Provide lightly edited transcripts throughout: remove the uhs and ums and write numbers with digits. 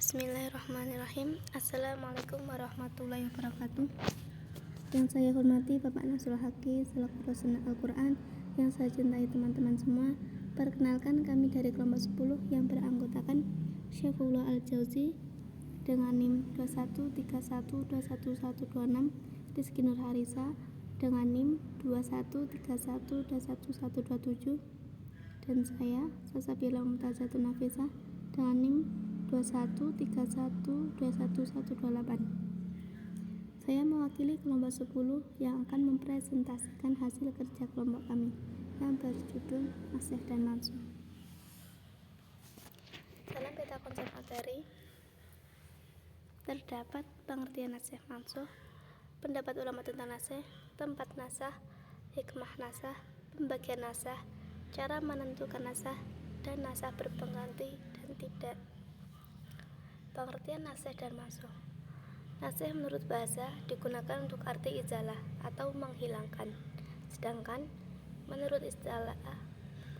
Bismillahirrahmanirrahim. Assalamualaikum warahmatullahi wabarakatuh. Yang saya hormati Bapak Nasrul Haqi selaku dosen Al-Quran, yang saya cintai teman-teman semua. Perkenalkan, kami dari kelompok 10 yang beranggotakan Syaifullah Al-Jauzi dengan NIM 21312126, Rizky Nur Harisa dengan NIM 21312127, dan saya Salsabila Mumtazatun Nafisah dengan NIM 21312128. Saya mewakili kelompok 10 yang akan mempresentasikan hasil kerja kelompok kami yang berjudul Nasih dan Mansuh. Dalam peta konsep materi terdapat pengertian nasih mansuh, pendapat ulama tentang nasih, tempat nasah, hikmah nasah, pembagian nasah, cara menentukan nasah, dan nasah berpengganti dan tidak. Pengertian nasih dan mansuh. Nasih menurut bahasa digunakan untuk arti izalah atau menghilangkan. Sedangkan menurut istilah,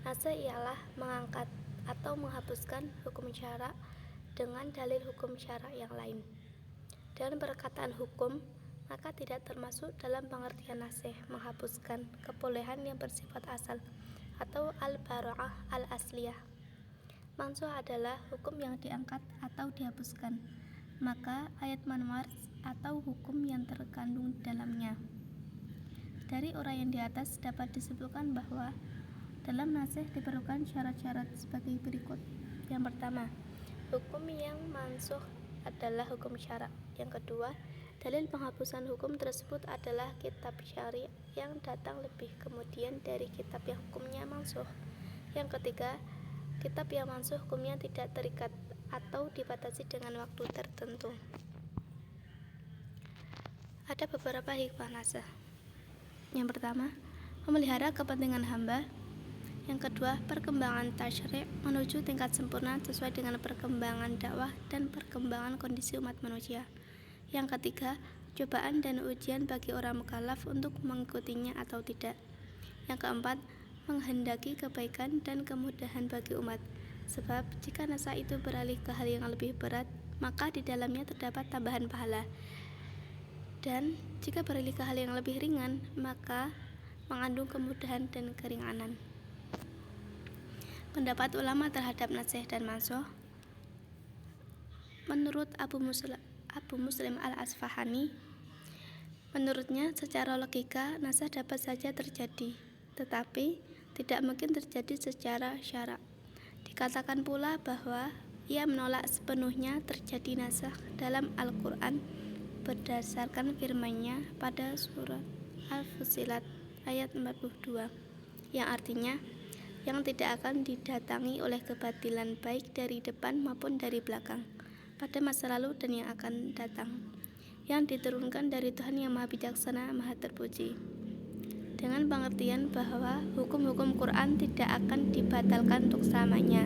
nasih ialah mengangkat atau menghapuskan hukum syara dengan dalil hukum syara yang lain. Dan perkataan hukum maka tidak termasuk dalam pengertian nasih menghapuskan kebolehan yang bersifat asal atau al-bara'ah al-asliyah. Mansuh adalah hukum yang diangkat atau dihapuskan, maka ayat manwar atau hukum yang terkandung di dalamnya. Dari uraian di atas dapat disebutkan bahwa dalam nasih diperlukan syarat-syarat sebagai berikut. Yang pertama, hukum yang mansuh adalah hukum syara. Yang kedua, dalil penghapusan hukum tersebut adalah kitab syari yang datang lebih kemudian dari kitab yang hukumnya mansuh. Yang ketiga, kitab yang mansuh hukumnya tidak terikat atau dibatasi dengan waktu tertentu. Ada beberapa hikmah nasih. Yang pertama, memelihara kepentingan hamba. Yang kedua, perkembangan tasyri' menuju tingkat sempurna sesuai dengan perkembangan dakwah dan perkembangan kondisi umat manusia. Yang ketiga, cobaan dan ujian bagi orang mukallaf untuk mengikutinya atau tidak. Yang keempat, menghendaki kebaikan dan kemudahan bagi umat. Sebab jika nasah itu beralih ke hal yang lebih berat, maka di dalamnya terdapat tambahan pahala. Dan jika beralih ke hal yang lebih ringan, maka mengandung kemudahan dan keringanan. Pendapat ulama terhadap nasih dan mansuh. Menurut Abu Muslim Al-Asfahani, menurutnya secara logika nasah dapat saja terjadi, tetapi tidak mungkin terjadi secara syara'. Dikatakan pula bahwa ia menolak sepenuhnya terjadi nasah dalam Al-Quran berdasarkan firman-Nya pada surat Al-Fussilat ayat 42, yang artinya yang tidak akan didatangi oleh kebatilan baik dari depan maupun dari belakang, pada masa lalu dan yang akan datang, yang diturunkan dari Tuhan yang Maha Bijaksana, Maha Terpuji. Dengan pengertian bahwa hukum-hukum Quran tidak akan dibatalkan untuk selamanya,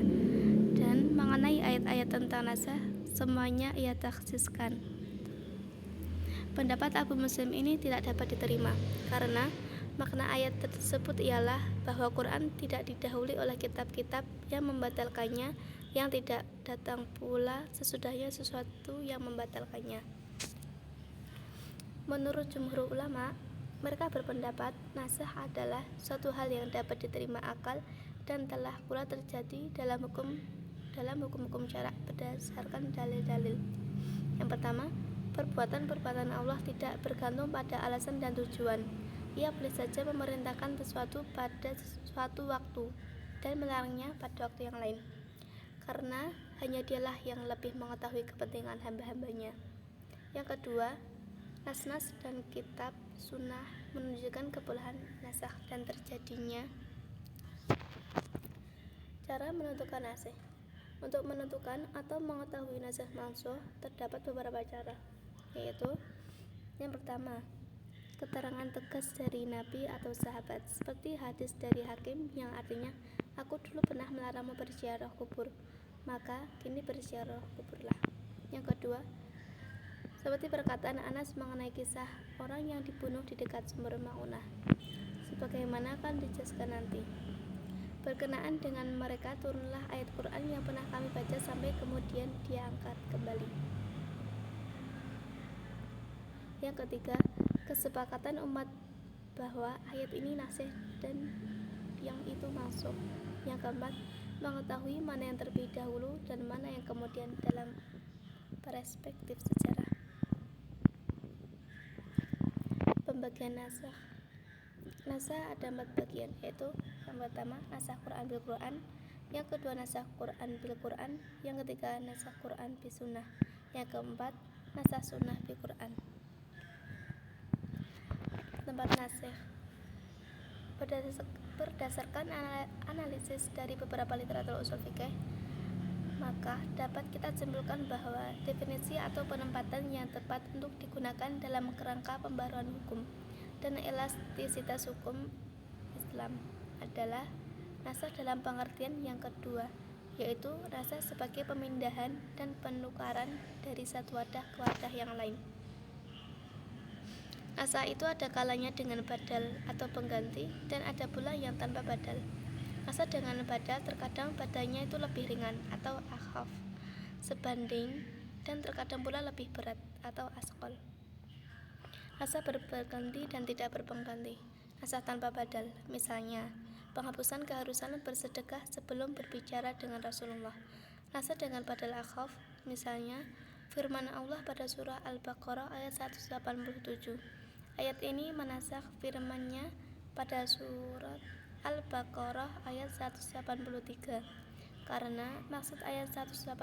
dan mengenai ayat-ayat tentang nasah semuanya ia taksiskan. Pendapat Abu Muslim ini tidak dapat diterima karena makna ayat tersebut ialah bahwa Quran tidak didahului oleh kitab-kitab yang membatalkannya, yang tidak datang pula sesudahnya sesuatu yang membatalkannya. Menurut jumhur ulama, mereka berpendapat nasah adalah suatu hal yang dapat diterima akal dan telah pula terjadi dalam hukum-hukum syarak berdasarkan dalil-dalil. Yang pertama, perbuatan-perbuatan Allah tidak bergantung pada alasan dan tujuan. Ia boleh saja memerintahkan sesuatu pada suatu waktu dan melarangnya pada waktu yang lain, karena hanya Dialah yang lebih mengetahui kepentingan hamba-hambanya. Yang kedua, nas-nas dan kitab sunnah menunjukkan kebolehan nasah dan terjadinya. Cara menentukan nasih. Untuk menentukan atau mengetahui nasih mansuh terdapat beberapa cara, yaitu yang pertama, keterangan tegas dari Nabi atau sahabat, seperti hadis dari Hakim yang artinya, aku dulu pernah melarangmu berziarah kubur, maka kini berziarah kuburlah. Yang kedua, seperti perkataan Anas mengenai kisah orang yang dibunuh di dekat sumber Ma'unah, sebagaimana akan dijelaskan nanti. Berkenaan dengan mereka turunlah ayat Quran yang pernah kami baca sampai kemudian diangkat kembali. Yang ketiga, kesepakatan umat bahwa ayat ini nasikh dan yang itu masuk. Yang keempat, mengetahui mana yang terlebih dahulu dan mana yang kemudian dalam perspektif sejarah. Pembagian naskah. Naskah ada 4 bagian, yaitu yang pertama naskah Quran bil Quran, yang kedua naskah Quran bil Quran, yang ketiga naskah Quran bil Sunnah, yang keempat naskah Sunnah bil Quran. Tempat naskah. Berdasarkan analisis dari beberapa literatur usul fikih, maka dapat kita simpulkan bahwa definisi atau penempatan yang tepat untuk digunakan dalam kerangka pembaruan hukum dan elastisitas hukum Islam adalah naskah dalam pengertian yang kedua, yaitu naskah sebagai pemindahan dan penukaran dari satu wadah ke wadah yang lain. Naskah itu ada kalanya dengan badal atau pengganti dan ada pula yang tanpa badal. Naskah dengan badal terkadang badalnya itu lebih ringan atau akhaf sebanding dan terkadang pula lebih berat atau asqal. Naskah berpengganti dan tidak berpengganti. Naskah tanpa badal, misalnya penghapusan keharusan bersedekah sebelum berbicara dengan Rasulullah. Naskah dengan badal akhaf, misalnya firman Allah pada surah Al-Baqarah ayat 187. Ayat ini menasakh firman-Nya pada surat Al-Baqarah ayat 183. Karena maksud ayat 183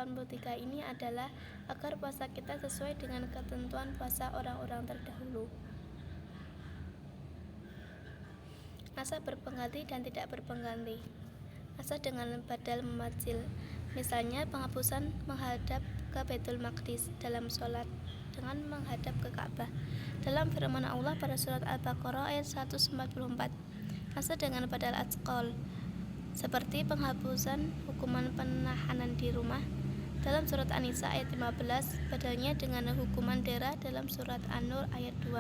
ini adalah agar puasa kita sesuai dengan ketentuan puasa orang-orang terdahulu. Naskah berpengganti dan tidak berpengganti. Naskah dengan badal mumatsil, misalnya penghapusan menghadap ke Baitul Maqdis dalam sholat dengan menghadap ke Ka'bah dalam firman Allah pada surat Al-Baqarah ayat 144. Naskah dengan badal asqal, seperti penghapusan hukuman penahanan di rumah dalam surat An-Nisa ayat 15, badalnya dengan hukuman dera dalam surat An-Nur ayat 2.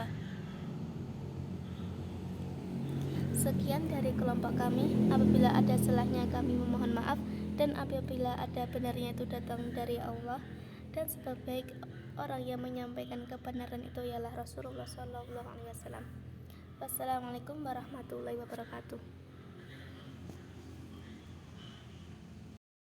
Sekian dari kelompok kami. Apabila ada salahnya kami memohon maaf, dan apabila ada benarnya itu datang dari Allah, dan sebaik orang yang menyampaikan kebenaran itu ialah Rasulullah SAW. Wassalamualaikum warahmatullahi wabarakatuh.